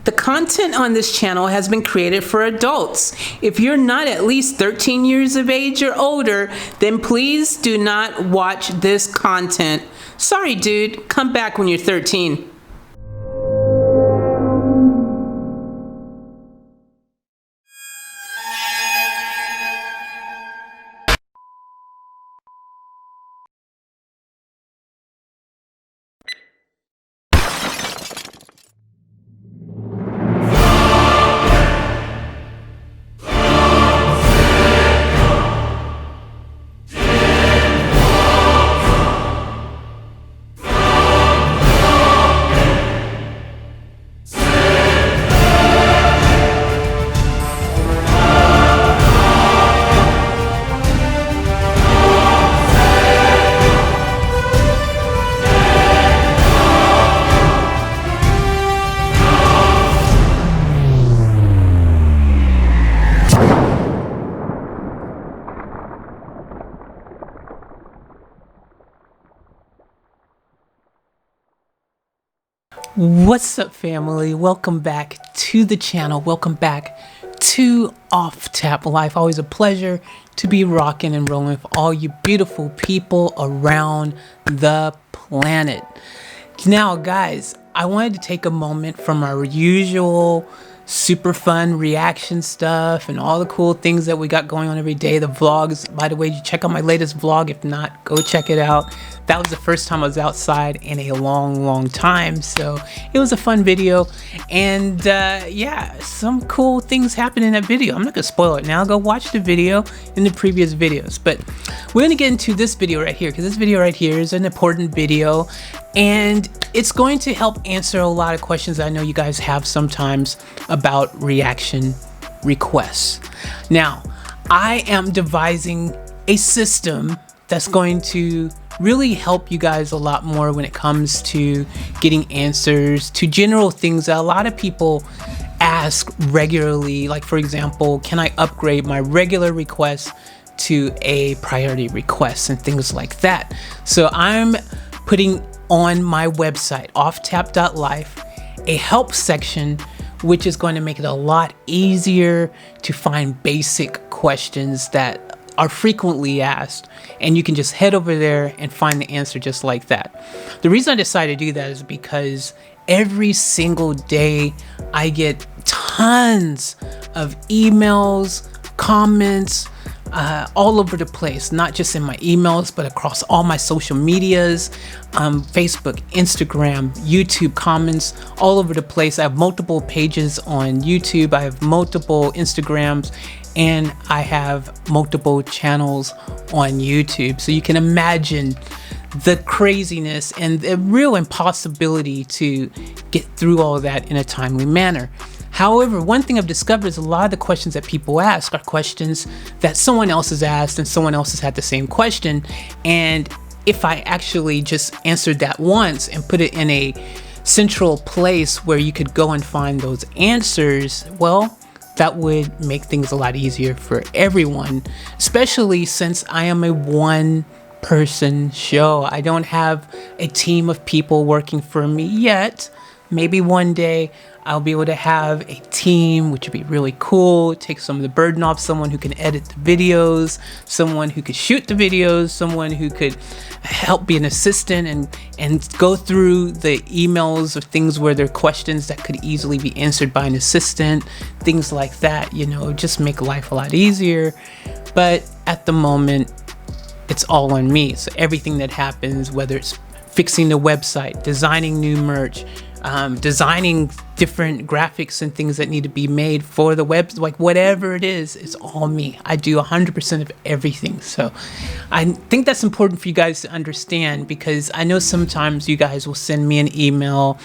The content on this channel has been created for adults. If you're not at least 13 years of age or older, then please do not watch this content. Sorry, dude. Come back when you're 13. What's up, family? Welcome back to the channel. Welcome back to Off Tap Life. Always a pleasure to be rocking and rolling with all you beautiful people around the planet. Now, guys, I wanted to take a moment from our usual super fun reaction stuff and all the cool things that we got going on every day. The vlogs, by the way, you check out my latest vlog. If not, go check it out. That was the first time I was outside in a long time, so it was a fun video. And yeah, some cool things happened in that video. I'm not gonna spoil it now. Go watch the video in the previous videos, but we're gonna get into this video right here, because this video right here is an important video, and it's going to help answer a lot of questions I know you guys have sometimes about reaction requests. Now, I am devising a system that's going to really help you guys a lot more when it comes to getting answers to general things that a lot of people ask regularly. Like, for example, can I upgrade my regular request to a priority request and things like that. So I'm putting on my website, offtap.life, a help section, which is going to make it a lot easier to find basic questions that are frequently asked, and you can just head over there and find the answer just like that. The reason I decided to do that is because every single day I get tons of emails, comments, all over the place, not just in my emails, but across all my social medias, Facebook, Instagram, YouTube, comments all over the place. I have multiple pages on YouTube, I have multiple Instagrams, and I have multiple channels on YouTube. So you can imagine the craziness and the real impossibility to get through all of that in a timely manner. However, one thing I've discovered is a lot of the questions that people ask are questions that someone else has asked and someone else has had the same question. And if I actually just answered that once and put it in a central place where you could go and find those answers, well, that would make things a lot easier for everyone, especially since I am a one-person show. I don't have a team of people working for me yet. Maybe one day I'll be able to have a team, which would be really cool. Take some of the burden off, someone who can edit the videos, someone who could shoot the videos, someone who could help be an assistant and go through the emails or things where there are questions that could easily be answered by an assistant, things like that, you know, just make life a lot easier. But at the moment, it's all on me. So everything that happens, whether it's fixing the website, designing new merch, designing different graphics and things that need to be made for the web, like whatever it is, it's all me. I do 100% of everything. So I think that's important for you guys to understand, because I know sometimes you guys will send me an email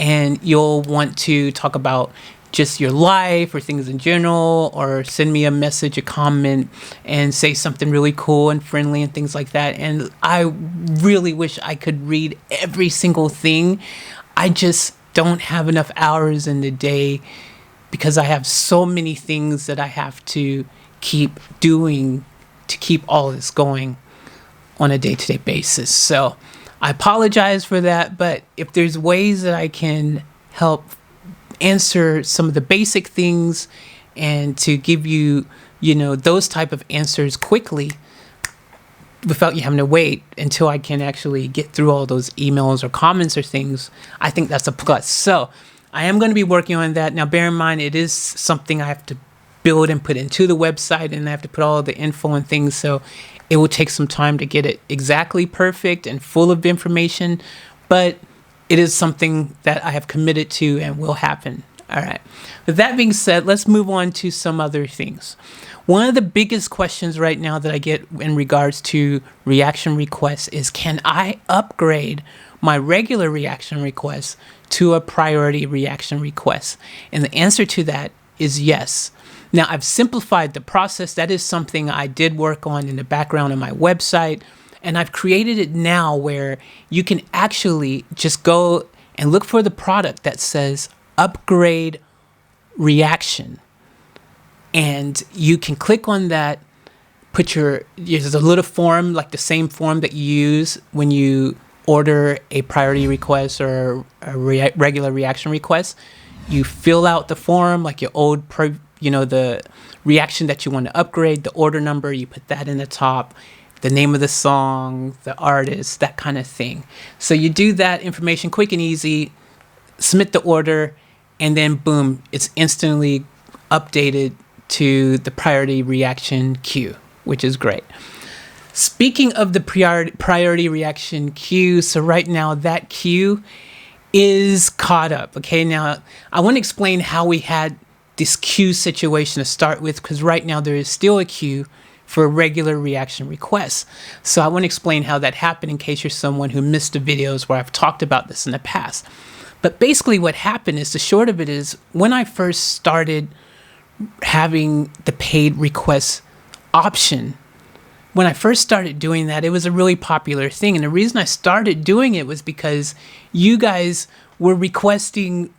and you'll want to talk about just your life or things in general, or send me a message, a comment, and say something really cool and friendly and things like that. And I really wish I could read every single thing. I just don't have enough hours in the day because I have so many things that I have to keep doing to keep all this going on a day-to-day basis. So I apologize for that, but if there's ways that I can help answer some of the basic things and to give you, those type of answers quickly without you having to wait until I can actually get through all those emails or comments or things. I think that's a plus. So I am going to be working on that. Now, bear in mind, it is something I have to build and put into the website, and I have to put all the info and things. So it will take some time to get it exactly perfect and full of information, but it is something that I have committed to and will happen. All right. With that being said, let's move on to some other things. One of the biggest questions right now that I get in regards to reaction requests is, can I upgrade my regular reaction request to a priority reaction request? And the answer to that is yes. Now, I've simplified the process. That is something I did work on in the background of my website. And I've created it now where you can actually just go and look for the product that says upgrade reaction. And you can click on that, there's a little form, like the same form that you use when you order a priority request or a regular reaction request. You fill out the form like your old, the reaction that you want to upgrade, the order number, you put that in the top, the name of the song, the artist, that kind of thing. So you do that information quick and easy, submit the order, and then boom, it's instantly updated to the priority reaction queue, which is great. Speaking of the priority reaction queue, so right now that queue is caught up. Okay, now I want to explain how we had this queue situation to start with, because right now there is still a queue for regular reaction requests. So I want to explain how that happened in case you're someone who missed the videos where I've talked about this in the past. But basically what happened is, the short of it is, when I first started having the paid requests option, when I first started doing that, it was a really popular thing. And the reason I started doing it was because you guys were requesting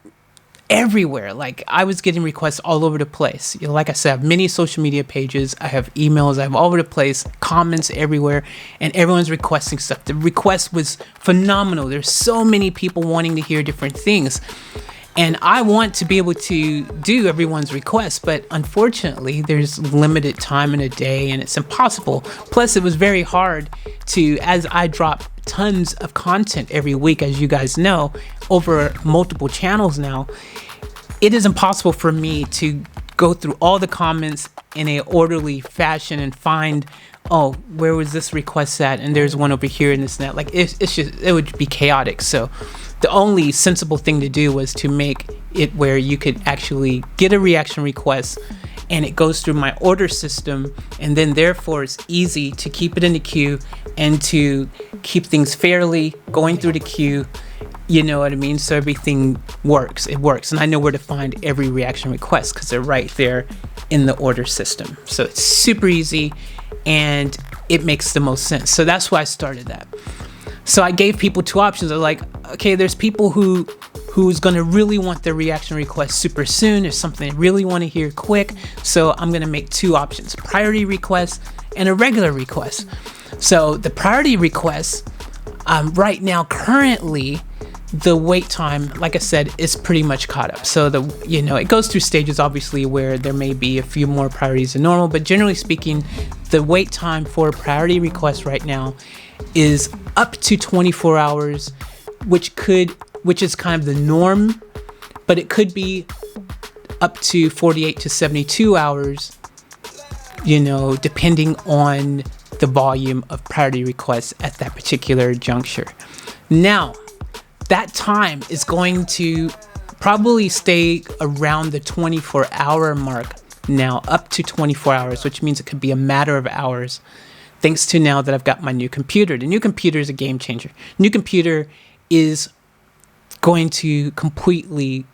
everywhere. Like, I was getting requests all over the place. Like I said, I have many social media pages, I have emails, I have all over the place, comments everywhere, and everyone's requesting stuff. The request was phenomenal. There's so many people wanting to hear different things. And I want to be able to do everyone's request, but unfortunately, there's limited time in a day and it's impossible. Plus, it was very hard to, as I drop tons of content every week, as you guys know, over multiple channels now, it is impossible for me to go through all the comments in a orderly fashion and find, oh, where was this request at? And there's one over here and this and that. Like, it would be chaotic. So the only sensible thing to do was to make it where you could actually get a reaction request and it goes through my order system, and then therefore it's easy to keep it in the queue and to keep things fairly going through the queue. You know what I mean? So everything works. It works. And I know where to find every reaction request because they're right there in the order system. So it's super easy and it makes the most sense. So that's why I started that. So I gave people two options. I'm like, okay, there's people who's going to really want their reaction request super soon. There's something they really want to hear quick. So I'm going to make two options, priority request and a regular request. So the priority request, right now, currently, the wait time, like I said, is pretty much caught up. So it goes through stages, obviously, where there may be a few more priorities than normal, but generally speaking, the wait time for a priority request right now is up to 24 hours, which is kind of the norm, but it could be up to 48 to 72 hours, depending on the volume of priority requests at that particular juncture. Now, that time is going to probably stay around the 24-hour mark now, up to 24 hours, which means it could be a matter of hours, thanks to now that I've got my new computer. The new computer is a game changer. New computer is going to completely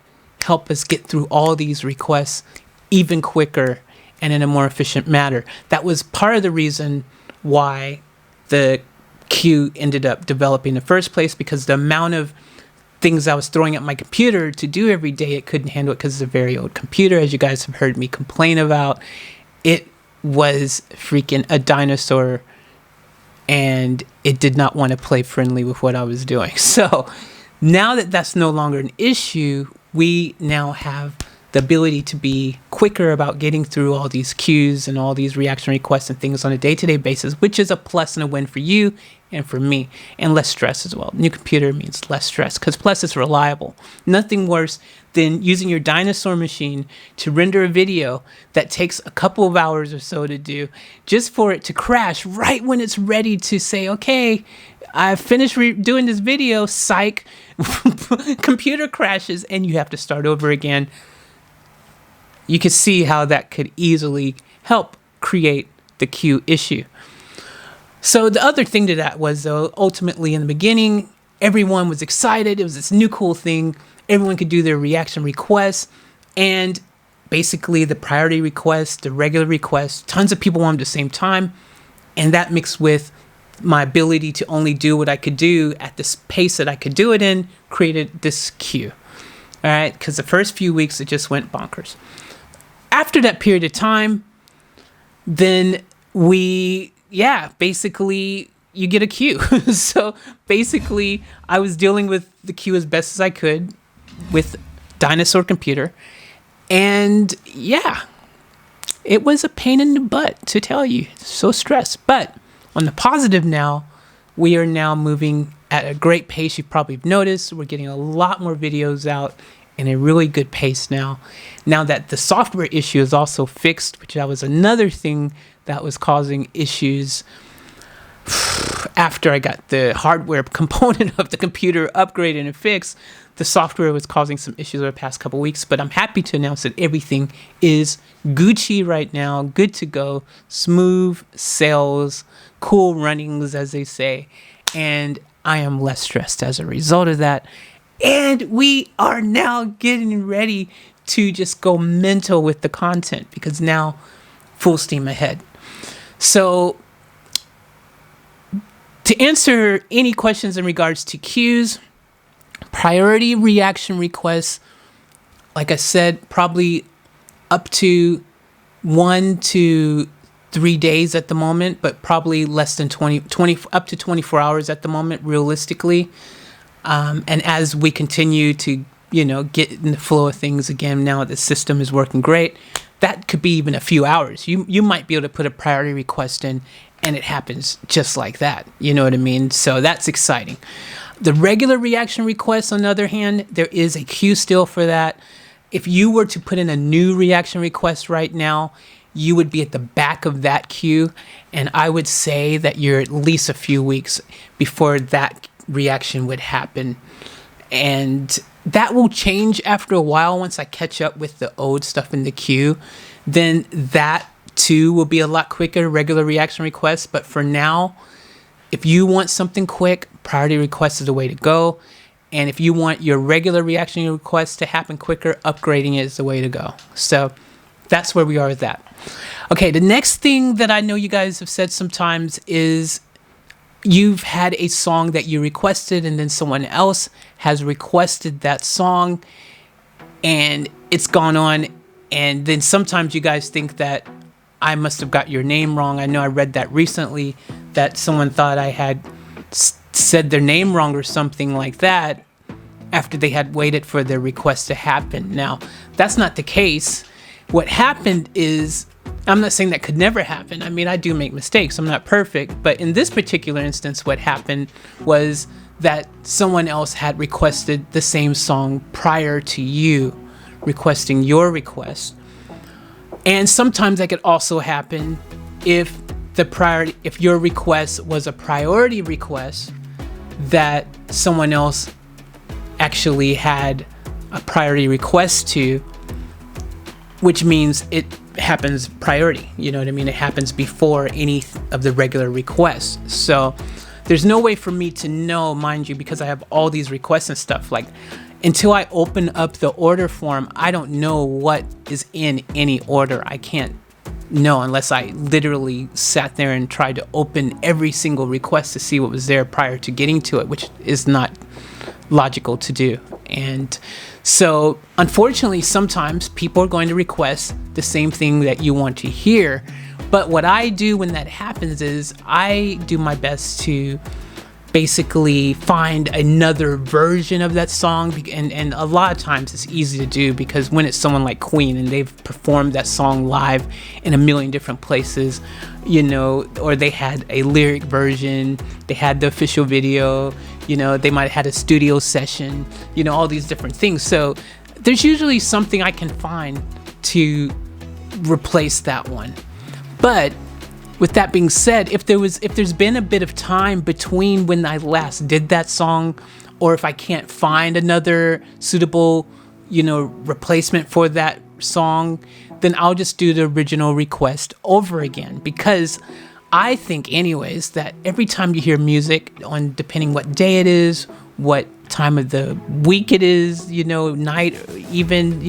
help us get through all these requests even quicker and in a more efficient manner. That was part of the reason why the queue ended up developing in the first place, because the amount of things I was throwing at my computer to do every day, it couldn't handle it because it's a very old computer, as you guys have heard me complain about. It was freaking a dinosaur and it did not want to play friendly with what I was doing. So now that that's no longer an issue, we now have the ability to be quicker about getting through all these queues and all these reaction requests and things on a day-to-day basis, which is a plus and a win for you and for me, and less stress as well. New computer means less stress, because plus it's reliable. Nothing worse than using your dinosaur machine to render a video that takes a couple of hours or so to do, just for it to crash right when it's ready to say, okay, I've finished doing this video, psych, computer crashes, and you have to start over again. You can see how that could easily help create the queue issue. So the other thing to that was, though, ultimately in the beginning, everyone was excited. It was this new cool thing. Everyone could do their reaction requests, and basically the priority requests, the regular requests, tons of people wanted at the same time. And that mixed with my ability to only do what I could do at this pace that I could do it in, created this queue. All right, because the first few weeks it just went bonkers. After that period of time, then basically you get a queue. So basically I was dealing with the queue as best as I could with Dinosaur Computer. And yeah, it was a pain in the butt, to tell you. So stressed. But on the positive now, we are now moving at a great pace. You probably have noticed we're getting a lot more videos out in a really good pace now. Now that the software issue is also fixed, which that was another thing that was causing issues after I got the hardware component of the computer upgraded and fixed. The software was causing some issues over the past couple weeks, but I'm happy to announce that everything is Gucci right now, good to go, smooth sales, cool runnings, as they say, and I am less stressed as a result of that. And we are now getting ready to just go mental with the content, because now full steam ahead. So to answer any questions in regards to queues, priority reaction requests, like I said, probably up to 1 to 3 days at the moment, but probably less than 20 up to 24 hours at the moment, realistically. And as we continue to, get in the flow of things again, now the system is working great, that could be even a few hours. You might be able to put a priority request in and it happens just like that. You know what I mean? So that's exciting. The regular reaction requests, on the other hand, there is a queue still for that. If you were to put in a new reaction request right now, you would be at the back of that queue. And I would say that you're at least a few weeks before that reaction would happen. And that will change after a while. Once I catch up with the old stuff in the queue, then that too will be a lot quicker, regular reaction requests. But for now, if you want something quick, priority request is the way to go. And if you want your regular reaction requests to happen quicker, upgrading it is the way to go. So that's where we are with that. Okay, the next thing that I know you guys have said sometimes is you've had a song that you requested and then someone else has requested that song and it's gone on, and then sometimes you guys think that I must have got your name wrong. I know I read that recently, that someone thought I had said their name wrong or something like that after they had waited for their request to happen. Now, that's not the case. What happened is, I'm not saying that could never happen. I mean, I do make mistakes. I'm not perfect. But in this particular instance, what happened was that someone else had requested the same song prior to you requesting your request. And sometimes that could also happen if your request was a priority request that someone else actually had a priority request to, which means it happens priority. You know what I mean? It happens before any of the regular requests. So there's no way for me to know, mind you, because I have all these requests and stuff, like until I open up the order form, I don't know what is in any order. I can't know unless I literally sat there and tried to open every single request to see what was there prior to getting to it, which is not logical to do. And so unfortunately, sometimes people are going to request the same thing that you want to hear. But what I do when that happens is I do my best to basically find another version of that song. And a lot of times it's easy to do because when it's someone like Queen and they've performed that song live in a million different places, or they had a lyric version, they had the official video, they might have had a studio session, all these different things. So there's usually something I can find to replace that one. But with that being said, if there's been a bit of time between when I last did that song, or if I can't find another suitable, replacement for that song, then I'll just do the original request over again. Because I think anyways that every time you hear music, on depending what day it is, what time of the week it is, night, or even,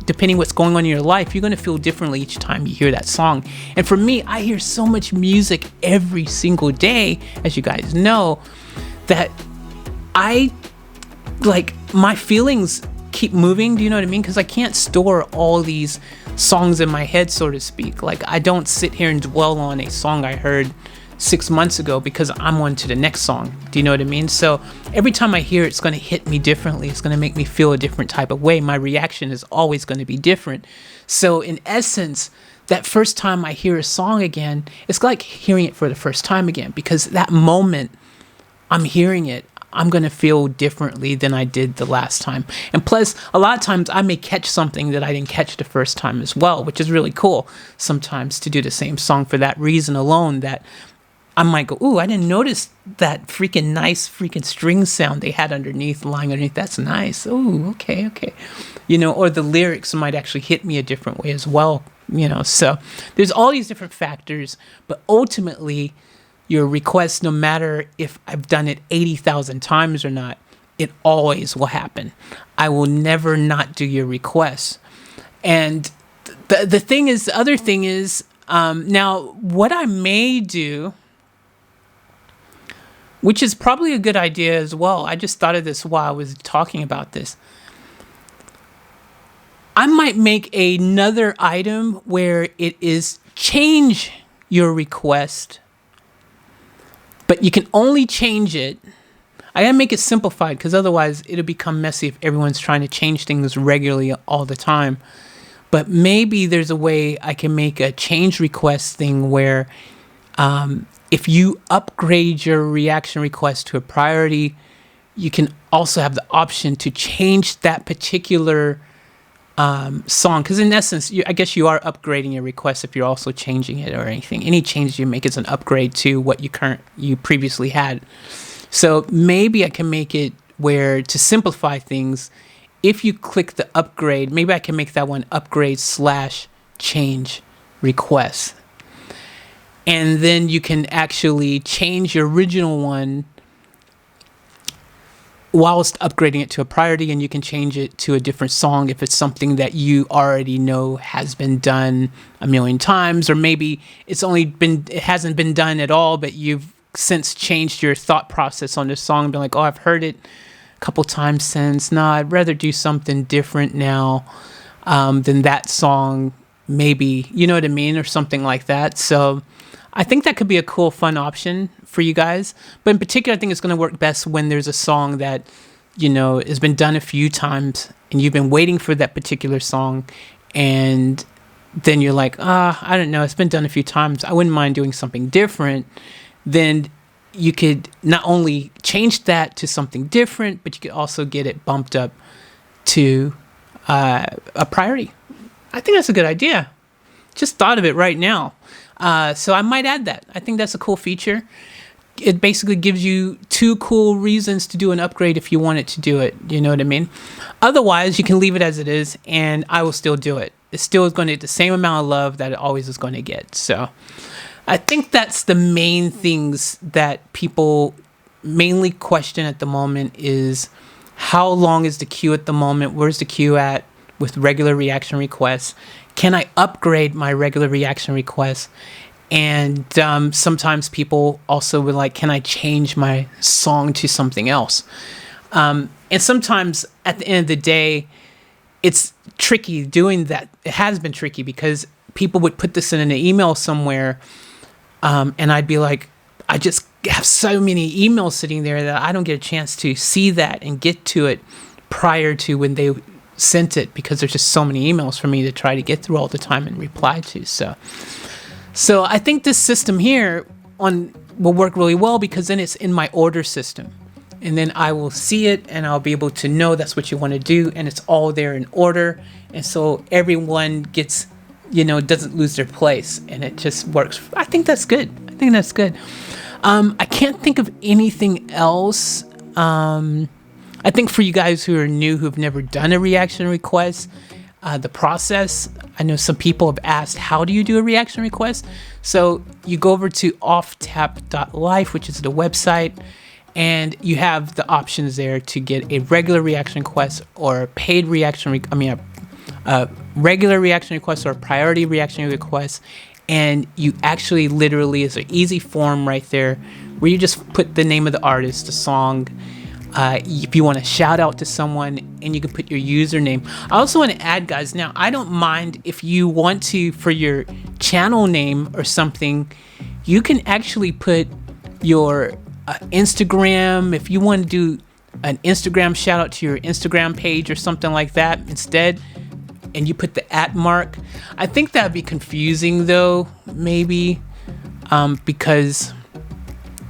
depending what's going on in your life, you're going to feel differently each time you hear that song. And for me, I hear so much music every single day, as you guys know, that my feelings keep moving. Do you know what I mean? Because I can't store all these songs in my head, so to speak. Like, I don't sit here and dwell on a song I heard 6 months ago because I'm on to the next song. Do you know what I mean? So every time I hear it, it's going to hit me differently. It's going to make me feel a different type of way. My reaction is always going to be different. So in essence, that first time I hear a song again, it's like hearing it for the first time again, because that moment I'm hearing it, I'm going to feel differently than I did the last time. And plus, a lot of times I may catch something that I didn't catch the first time as well, which is really cool sometimes to do the same song for that reason alone, that I might go, ooh, I didn't notice that freaking nice freaking string sound they had lying underneath. That's nice. Ooh, okay. Or the lyrics might actually hit me a different way as well, So there's all these different factors, but ultimately your request, no matter if I've done it 80,000 times or not, it always will happen. I will never not do your request. And the other thing is, now what I may do, which is probably a good idea as well. I just thought of this while I was talking about this. I might make another item where it is change your request, but you can only change it. I gotta make it simplified because otherwise it'll become messy if everyone's trying to change things regularly all the time. But maybe there's a way I can make a change request thing where if you upgrade your reaction request to a priority, you can also have the option to change that particular song. Because in essence, I guess you are upgrading your request if you're also changing it or anything. Any change you make is an upgrade to what you previously had. So maybe I can make it where, to simplify things, if you click the upgrade, maybe I can make that one upgrade/change request. And then you can actually change your original one whilst upgrading it to a priority, and you can change it to a different song if it's something that you already know has been done a million times, or maybe it hasn't been done at all, but you've since changed your thought process on this song and been like, oh, I've heard it a couple times since. No, I'd rather do something different now than that song, maybe, you know what I mean, or something like that. So I think that could be a cool, fun option for you guys. But in particular, I think it's going to work best when there's a song that, has been done a few times and you've been waiting for that particular song. And then you're like, I don't know, it's been done a few times. I wouldn't mind doing something different. Then you could not only change that to something different, but you could also get it bumped up to a priority. I think that's a good idea. Just thought of it right now. So I might add that. I think that's a cool feature. It basically gives you 2 cool reasons to do an upgrade if you wanted to do it. You know what I mean? Otherwise, you can leave it as it is, and I will still do it. It still is going to get the same amount of love that it always is going to get. So I think that's the main things that people mainly question at the moment is, how long is the queue at the moment? Where's the queue at with regular reaction requests? Can I upgrade my regular reaction requests? And sometimes people also were like, can I change my song to something else? And sometimes at the end of the day, it's tricky doing that. It has been tricky because people would put this in an email somewhere, and I'd be like, I just have so many emails sitting there that I don't get a chance to see that and get to it prior to when they sent it, because there's just so many emails for me to try to get through all the time and reply to. So I think this system here will work really well, because then it's in my order system. And then I will see it and I'll be able to know that's what you want to do. And it's all there in order. And so everyone gets, doesn't lose their place. And it just works. I think that's good. I can't think of anything else. I think for you guys who are new, who've never done a reaction request, the process, I know some people have asked, how do you do a reaction request? So you go over to offtap.life, which is the website, and you have the options there to get a regular reaction request or a paid reaction, a regular reaction request or a priority reaction request. And you actually literally, it's an easy form right there where you just put the name of the artist, the song, if you want to shout out to someone, and you can put your username. I also want to add, guys, now I don't mind if you want to, for your channel name or something, you can actually put your Instagram, if you want to do an Instagram shout out to your Instagram page or something like that instead, and you put the @ mark. I think that'd be confusing though, maybe, because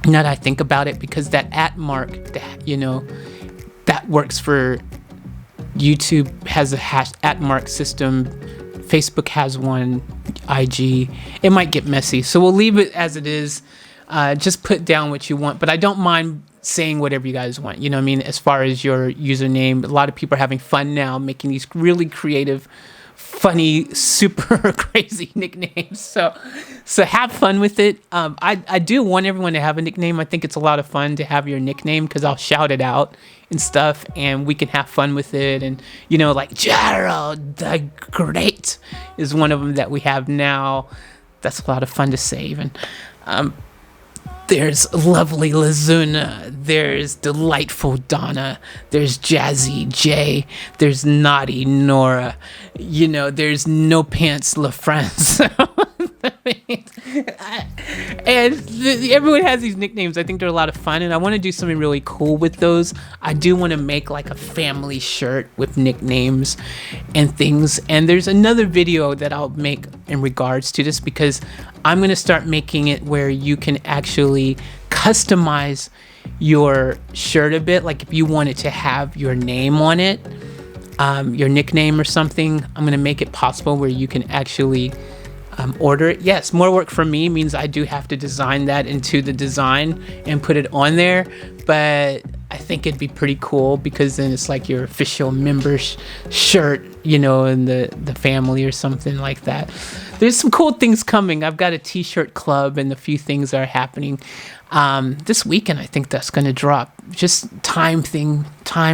now that I think about it, because that @ mark, that works for YouTube, has a # mark system. Facebook has one, IG. It might get messy. So we'll leave it as it is. Just put down what you want, but I don't mind saying whatever you guys want. As far as your username, a lot of people are having fun now making these really creative, funny, super crazy nicknames. So have fun with it. I do want everyone to have a nickname. I think it's a lot of fun to have your nickname, because I'll shout it out and stuff, and we can have fun with it. And like Gerald the Great is one of them that we have now. That's a lot of fun to save. And there's lovely Lazuna, there's delightful Donna, there's Jazzy J, there's naughty Nora, there's no pants La France. And everyone has these nicknames. I think they're a lot of fun, and I want to do something really cool with those. I do want to make like a family shirt with nicknames and things. And there's another video that I'll make in regards to this, because I'm going to start making it where you can actually customize your shirt a bit. Like if you wanted to have your name on it, your nickname or something, I'm going to make it possible where you can actually order it. Yes, more work for me means I do have to design that into the design and put it on there, but I think it'd be pretty cool, because then it's like your official member shirt, in the family or something like that. There's some cool things coming. I've got a t-shirt club and a few things are happening this weekend. I think that's going to drop. Just time,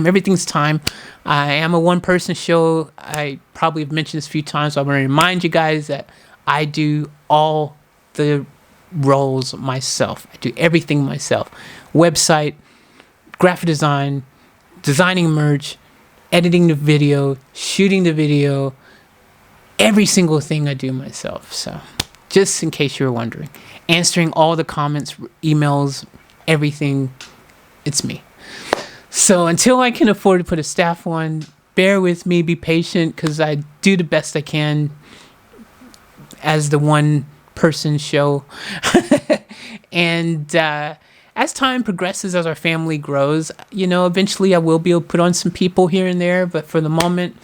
everything's time. I am a one-person show. I probably have mentioned this a few times, so I want to remind you guys that I do all the roles myself. I do everything myself. Website, graphic design, designing merch, editing the video, shooting the video, every single thing I do myself. So just in case you were wondering, answering all the comments, emails, everything, it's me. So until I can afford to put a staff on, bear with me, be patient, because I do the best I can as the one person show. And as time progresses, as our family grows, eventually I will be able to put on some people here and there, but for the moment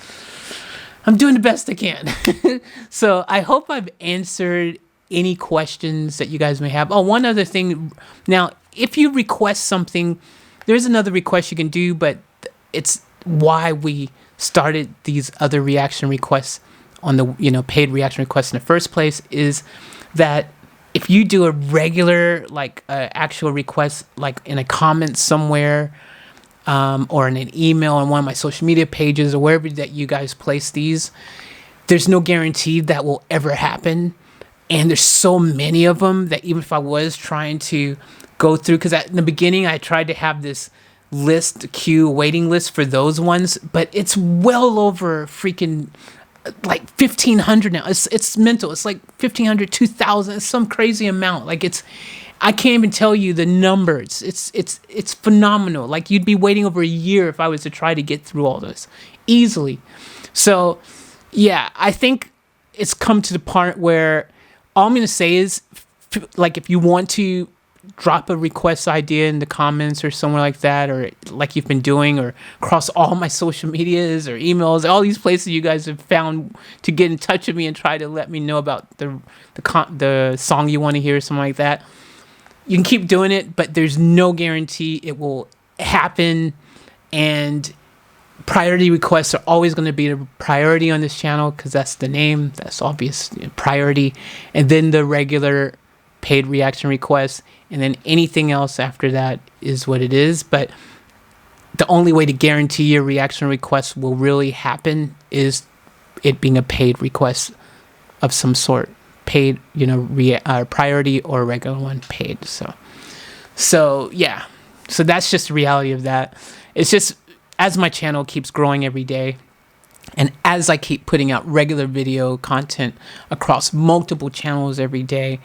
I'm doing the best I can. So I hope I've answered any questions that you guys may have. Oh, one other thing. Now, if you request something, there's another request you can do, but it's why we started these other reaction requests on the paid reaction requests in the first place, is that if you do a regular actual request, like in a comment somewhere, or in an email on one of my social media pages or wherever that you guys place these, there's no guarantee that will ever happen. And there's so many of them that even if I was trying to go through, because in the beginning I tried to have this waiting list for those ones, but it's well over freaking 1,500 now. It's mental. It's like 1,500, 2,000. It's some crazy amount. I can't even tell you the numbers. It's phenomenal. Like, you'd be waiting over a year if I was to try to get through all this easily. So yeah, I think it's come to the part where all I'm going to say is, like, if you want to drop a request idea in the comments or somewhere like that, or like you've been doing, or across all my social medias or emails, all these places you guys have found to get in touch with me and try to let me know about the song you want to hear or something like that. You can keep doing it, but there's no guarantee it will happen. And priority requests are always going to be the priority on this channel, because that's the name, that's obvious, priority. And then the regular paid reaction requests, and then anything else after that is what it is. But the only way to guarantee your reaction request will really happen is it being a paid request of some sort. Paid, priority or regular one, paid. So yeah, so that's just the reality of that. It's just, as my channel keeps growing every day, and as I keep putting out regular video content across multiple channels every day,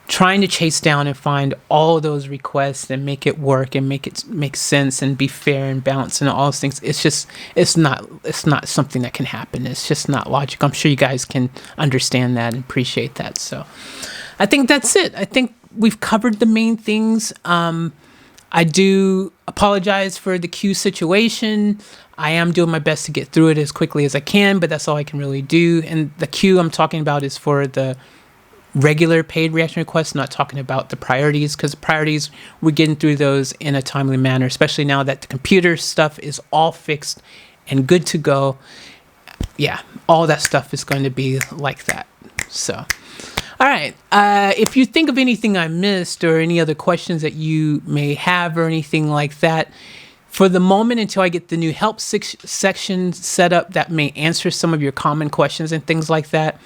trying to chase down and find all those requests and make it work and make it make sense and be fair and balanced and all those things, it's not something that can happen. It's just not logic. I'm sure you guys can understand that and appreciate that. So I think that's it. I think we've covered the main things. I do apologize for the queue situation. I am doing my best to get through it as quickly as I can, but that's all I can really do. And the queue I'm talking about is for the regular paid reaction requests, not talking about the priorities, because priorities, we're getting through those in a timely manner, especially now that the computer stuff is all fixed and good to go. Yeah, all that stuff is going to be like that. So, all right. If you think of anything I missed or any other questions that you may have or anything like that, for the moment, until I get the new help section set up that may answer some of your common questions and things like that,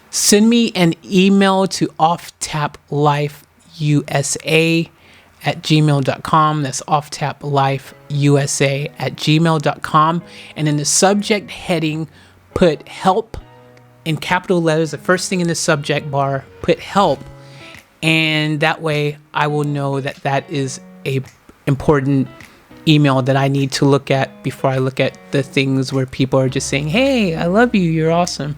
send me an email to offtaplifeusa@gmail.com. That's offtaplifeusa@gmail.com. And in the subject heading, put help in capital letters. The first thing in the subject bar, put help. And that way I will know that that is a important email that I need to look at before I look at the things where people are just saying, hey, I love you, you're awesome.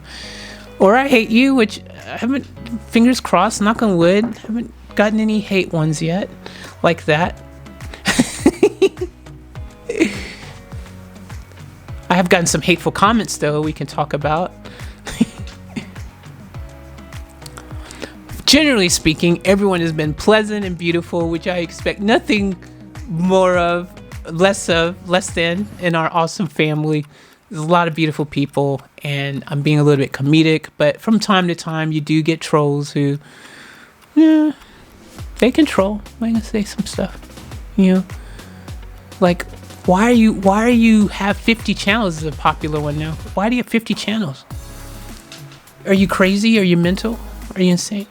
Or I hate you, which I haven't, fingers crossed, knock on wood, haven't gotten any hate ones yet like that. I have gotten some hateful comments, though, we can talk about. Generally speaking, everyone has been pleasant and beautiful, which I expect nothing more of, less than in our awesome family. There's a lot of beautiful people, and I'm being a little bit comedic, but from time to time you do get trolls who, yeah, they can troll. I'm gonna say some stuff, like, why are you have 50 channels is a popular one now. Why do you have 50 channels? Are you crazy? Are you mental? Are you insane?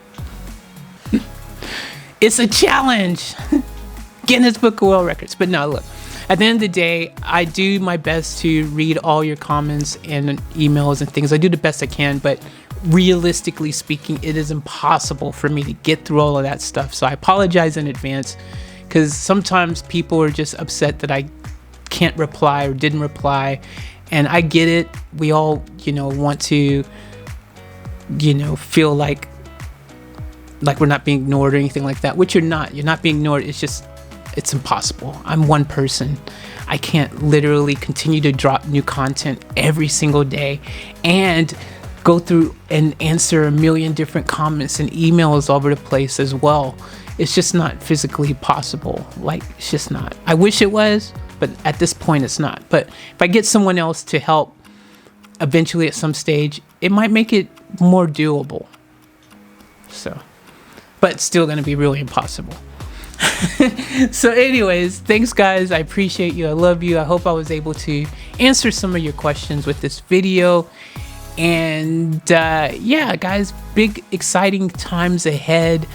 It's a challenge. Guinness Book of World Records. But no, look. At the end of the day, I do my best to read all your comments and emails and things. I do the best I can, but realistically speaking, it is impossible for me to get through all of that stuff. So I apologize in advance, because sometimes people are just upset that I can't reply or didn't reply. And I get it. We all, want to, feel like we're not being ignored or anything like that, which you're not. You're not being ignored. It's just, it's impossible. I'm one person. I can't literally continue to drop new content every single day and go through and answer a million different comments and emails all over the place as well. It's just not physically possible. Like, it's just not. I wish it was, but at this point it's not. But if I get someone else to help eventually at some stage, it might make it more doable. So, but it's still going to be really impossible. So anyways, thanks guys. I appreciate you. I love you. I hope I was able to answer some of your questions with this video. And yeah, guys, big exciting times ahead.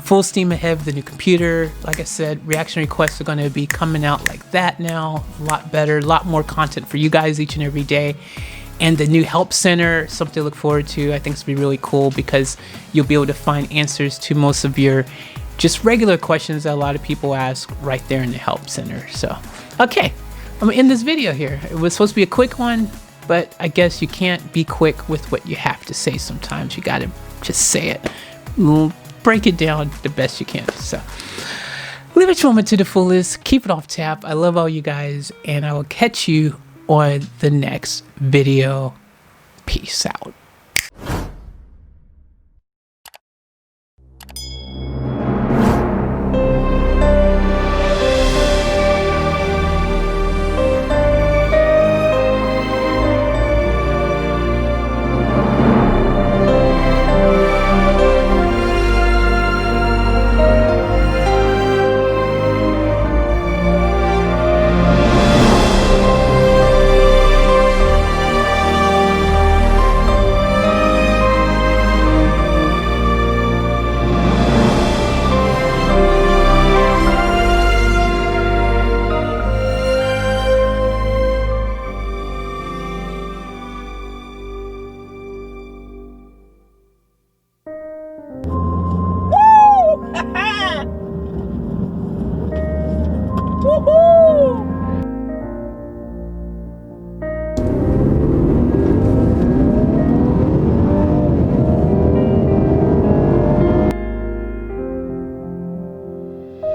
Full steam ahead with the new computer. Like I said, reaction requests are going to be coming out like that now. A lot better, a lot more content for you guys each and every day. And the new help center, something to look forward to. I think it's going to be really cool, because you'll be able to find answers to most of your just regular questions that a lot of people ask right there in the help center. So, okay, I'm gonna end this video here. It was supposed to be a quick one, but I guess you can't be quick with what you have to say sometimes. You gotta just say it. Break it down the best you can. So, live each moment to the fullest. Keep it off tap. I love all you guys, and I will catch you on the next video. Peace out.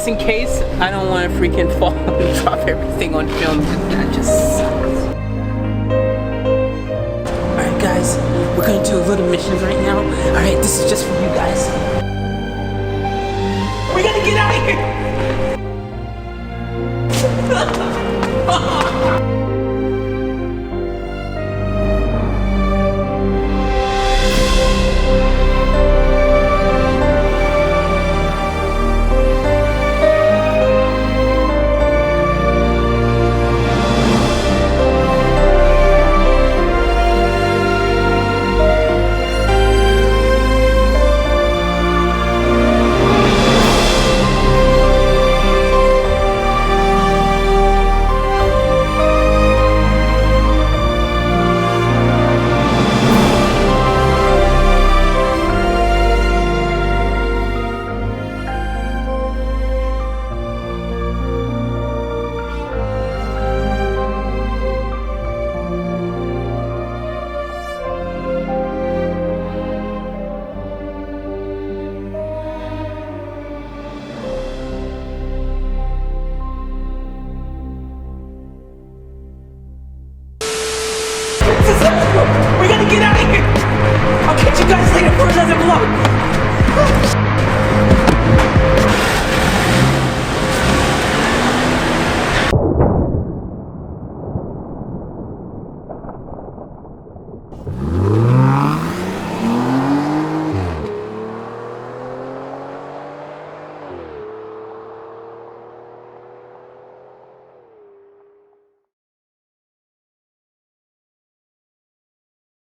In case I don't want to freaking fall and drop everything on film, that just sucks. Alright guys, we're gonna do a little missions right now. Alright, this is just for you guys. We gotta get out of here!